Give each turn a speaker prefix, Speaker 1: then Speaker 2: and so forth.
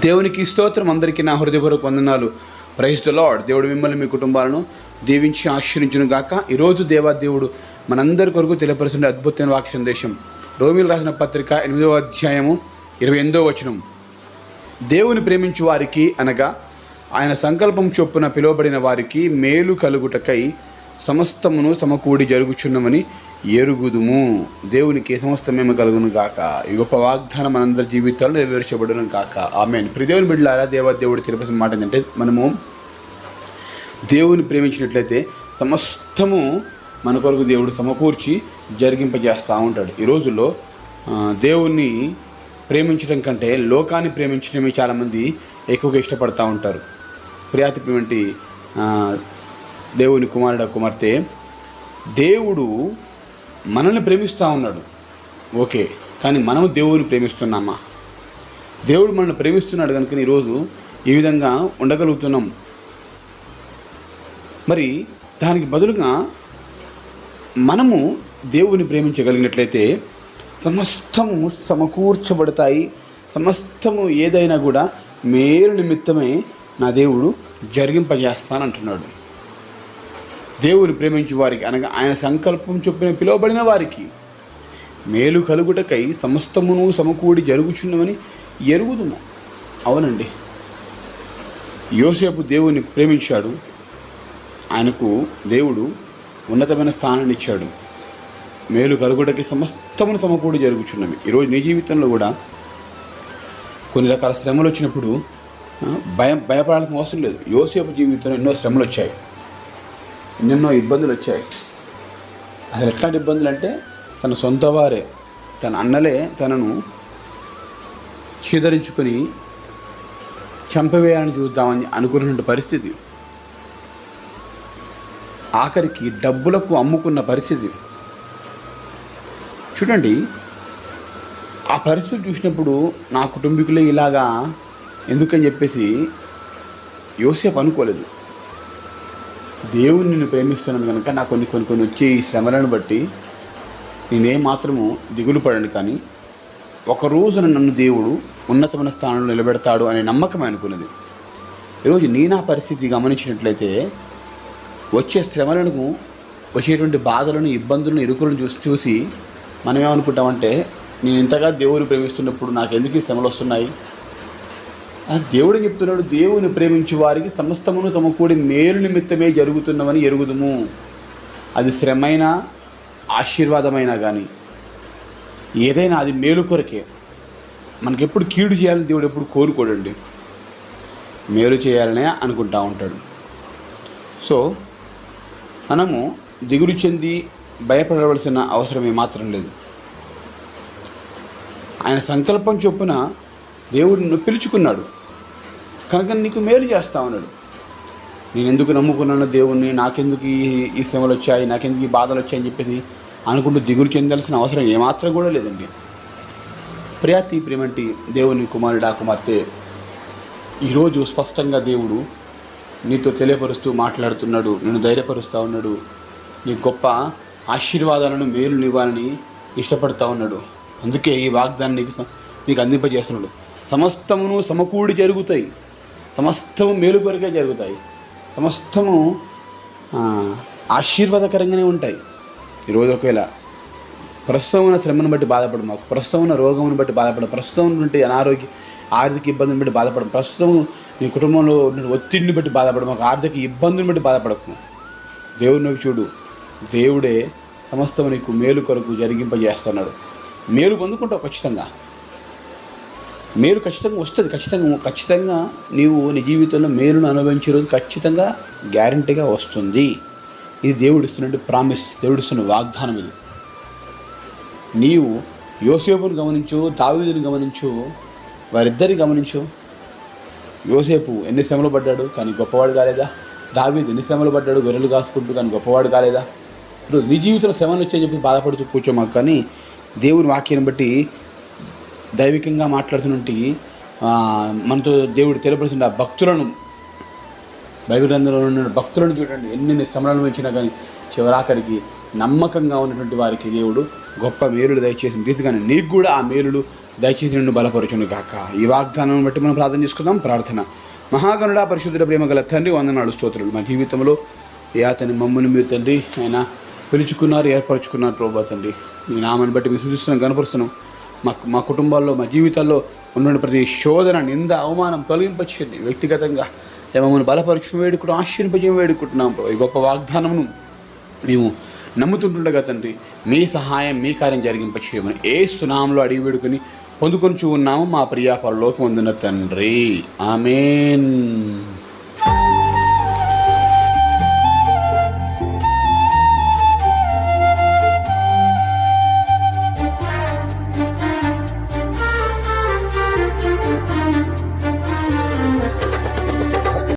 Speaker 1: దేవునికి స్తోత్రం. అందరికీ నా హృదయపూర్వక వందనాలు. Praise the lord. దేవుడు మిమ్మల్ని మీ కుటుంబాలను దీవించి ఆశీర్వించును గాక. ఈరోజు దేవుడు మనందరి కొరకు తెలియపరుస్తున్న అద్భుతమైన వాక్య సందేశం రోమీయులకు రాసిన పత్రిక 8వ అధ్యాయము 28వ వచనం. దేవుని ప్రేమించు వారికి అనగా ఆయన సంకల్పం చొప్పున పిలువబడిన వారికి మేలు కలుగుటకై సమస్తమును సమకూడి జరుగుచున్నమని ఎరుగుదుము. దేవునికి సమస్తమేమ కలుగును గాక. ఈ గొప్ప వాగ్దానం మనందరి జీవితాల్లో నెరవేర్చబడును గాక. ఆమేన్. దేవుని బిడ్డలారా, దేవుడు తెలిపసిన మాట ఏంటంటే, మనము దేవుని ప్రేమించినట్లయితే సమస్తము మన కొరకు దేవుడు సమకూర్చి జరిగింపజేస్తూ ఉంటాడు. ఈ రోజుల్లో దేవుణ్ణి ప్రేమించడం కంటే లోకాన్ని ప్రేమించడమే చాలామంది ఎక్కువగా ఇష్టపడుతూ ఉంటారు. ప్రియాతి దేవుని కుమారుడు కుమార్తె, దేవుడు మనల్ని ప్రేమిస్తూ ఉన్నాడు, ఓకే, కానీ మనము దేవుని ప్రేమిస్తున్నామా? దేవుడు మనల్ని ప్రేమిస్తున్నాడు కనుక ఈరోజు ఈ విధంగా ఉండగలుగుతున్నాం. మరి దానికి బదులుగా మనము దేవుని ప్రేమించగలిగినట్లయితే సమస్తము సమకూర్చబడతాయి. సమస్తము ఏదైనా కూడా మేలు నిమిత్తమే నా దేవుడు జరిగింపజేస్తానంటున్నాడు. దేవుని ప్రేమించు వారికి అనగా ఆయన సంకల్పం చొప్పున పిలువబడిన వారికి మేలు కలుగుటకై సమస్తమును సమకూడి జరుగుచున్నమని ఎరుగుదుము. అవునండి, యోసేపు దేవుని ప్రేమించాడు. ఆయనకు దేవుడు ఉన్నతమైన స్థానాన్ని ఇచ్చాడు. మేలు కలుగుటకి సమస్తమును సమకూడి జరుగుచున్నవి. ఈరోజు నీ జీవితంలో కూడా కొన్ని రకాల శ్రమలు వచ్చినప్పుడు భయపడాల్సిన అవసరం లేదు. యోసేపు జీవితంలో ఎన్నో శ్రమలు వచ్చాయి, ఎన్నెన్నో ఇబ్బందులు వచ్చాయి. అసలు ఎట్లాంటి ఇబ్బందులు అంటే, తన సొంత వారే, తన అన్నలే తనను చీదరించుకొని చంపవేయాలని చూద్దామని అనుకున్న పరిస్థితి, ఆఖరికి డబ్బులకు అమ్ముకున్న పరిస్థితి. చూడండి, ఆ పరిస్థితి చూసినప్పుడు నా కుటుంబీకులే ఇలాగా ఎందుకని చెప్పేసి యోసేపు అనుకోలేదు. దేవుని నిన్ను ప్రేమిస్తున్నాను కనుక నాకు కొన్ని వచ్చే ఈ శ్రమలను బట్టి నేనేం మాత్రము దిగులు పడను, కానీ ఒక రోజున నన్ను దేవుడు ఉన్నతమైన స్థానంలో నిలబెడతాడు అనే నమ్మకం అనుకున్నది. ఈరోజు నా పరిస్థితి గమనించినట్లయితే వచ్చే శ్రమలను, వచ్చేటువంటి బాధలను, ఇబ్బందులను, ఇరుకులను చూసి మనం ఏమనుకుంటామంటే, నేను ఇంతగా దేవుని ప్రేమిస్తున్నప్పుడు నాకెందుకు ఈ శ్రమలు వస్తున్నాయి? దేవుడు చెప్తున్నాడు, దేవుని ప్రేమించు వారికి సమస్తమును సమకూడి మేలు నిమిత్తమే జరుగుతున్నవని ఎరుగుదుము. అది శ్రమైనా ఆశీర్వాదమైనా కానీ ఏదైనా అది మేలు కొరకే. మనకెప్పుడు కీడు చేయాలని దేవుడు ఎప్పుడు కోరుకోడండి, మేలు చేయాలనే అనుకుంటా ఉంటాడు. సో మనము దిగులు చెంది భయపడవలసిన అవసరం ఏమాత్రం లేదు. ఆయన సంకల్పం చొప్పున దేవుడు నిన్ను పిలుచుకున్నాడు కనుక నీకు మేలు చేస్తా ఉన్నాడు. నేను ఎందుకు నమ్ముకున్నాను దేవుణ్ణి, నాకెందుకు ఈ శ్రమలు వచ్చాయి, నాకెందుకు ఈ బాధలు వచ్చాయని చెప్పేసి అనుకుంటూ దిగులు చెందాల్సిన అవసరం ఏమాత్రం కూడా లేదండి. ప్రియాతి దేవుని కుమారుడా కుమార్తె, ఈరోజు స్పష్టంగా దేవుడు నీతో తెలియపరుస్తూ మాట్లాడుతున్నాడు, నిన్ను ధైర్యపరుస్తూ ఉన్నాడు, నీ గొప్ప ఆశీర్వాదాలను మేలు ఇవ్వాలని ఇష్టపడుతూ ఉన్నాడు. అందుకే ఈ వాగ్దాన్ని నీకు అందింపజేస్తున్నాడు. సమస్తమును సమకూడి జరుగుతాయి, సమస్తము మేలు కొరకే జరుగుతాయి, సమస్తము ఆశీర్వాదకరంగానే ఉంటాయి. ఈరోజు ఒకవేళ ప్రస్తుతం ఉన్న శ్రమను బట్టి బాధపడు, మాకు ప్రస్తుతం ఉన్న రోగమును బట్టి బాధపడు, ప్రస్తుతం ఉంటే ఆర్థిక ఇబ్బందిని బట్టి బాధపడము, ప్రస్తుతం నీ కుటుంబంలో ఒత్తిడిని బట్టి బాధపడము, మాకు ఆర్థిక ఇబ్బందిని బట్టి బాధపడకు. దేవుడిని చూడు, దేవుడే సమస్తము నీకు మేలు కొరకు జరిగింపజేస్తున్నాడు. మేలు పొందుకుంటావు, ఖచ్చితంగా మేలు ఖచ్చితంగా వస్తుంది. ఖచ్చితంగా నీవు నీ జీవితంలో మేలును అనుభవించే రోజు ఖచ్చితంగా గ్యారంటీగా వస్తుంది. ఇది దేవుడిస్తున్న ప్రామిస్, దేవుడిస్తున్న వాగ్దానం. ఇది నీవు యోసేపును గమనించు, దావీదుని గమనించు, వారిద్దరిని గమనించు. యోసేపు ఎన్ని శ్రమలు పడ్డాడు కానీ గొప్పవాడు కాలేదా? దావీదు ఎన్ని శ్రమలు పడ్డాడు గొర్రెలు కాసుకుంటూ కానీ గొప్పవాడు కాలేదా? ఇప్పుడు నీ జీవితంలో శ్రమలు వచ్చాయని చెప్పి బాధపడుతూ కూర్చోమాకు, కానీ దేవుని వాక్యాన్ని బట్టి దైవికంగా మాట్లాడుతున్నట్టు మనతో దేవుడు తెలియపరుస్తున్న భక్తులను, బైబిల్ గ్రంథంలో ఉన్న భక్తులను చూడండి, ఎన్ని శ్రమలను వచ్చినా కానీ చివరాఖరికి నమ్మకంగా ఉన్నటువంటి వారికి దేవుడు గొప్ప మేలులు దయచేసిన రీతిగానే నీకు కూడా ఆ మేలులు దయచేసి నిన్ను బలపరచును గాక. ఈ వాగ్దానం బట్టి మనం ప్రార్థన చేసుకుందాం. ప్రార్థన. మహాగణుడా, పరిశుద్ధుడ, ప్రేమ గల తండ్రి, వందనాలు, స్తోత్రాలు. మా జీవితంలో అతని మమ్మల్ని మీరు తండ్రి ఆయన పిలుచుకున్నారు, ఏర్పరచుకున్నారు ప్రభా తండ్రి. మీ నామాన్ని బట్టి మేము సూచిస్తున్నాం, కనపరుస్తున్నాం. మా కుటుంబాల్లో, మా జీవితాల్లో ఉన్న ప్రతి శోధన, నింద, అవమానం తొలగింపచేయండి. వ్యక్తిగతంగా మమ్మల్ని బలపరచు వేడుకుంటూ ఆశీర్వదింపజేయం వేడుకుంటున్నాం ప్రభు. ఈ గొప్ప వాగ్దానమును మేము నమ్ముతుంటుండగా తండ్రి మీ సహాయం, మీ కార్యం జరిగింపచేయమని యేసు నామములో అడిగి వేడుకొని పొందుకొనుచు ఉన్నాము మా ప్రియ పరలోకమందున తండ్రి. ఆమేన్.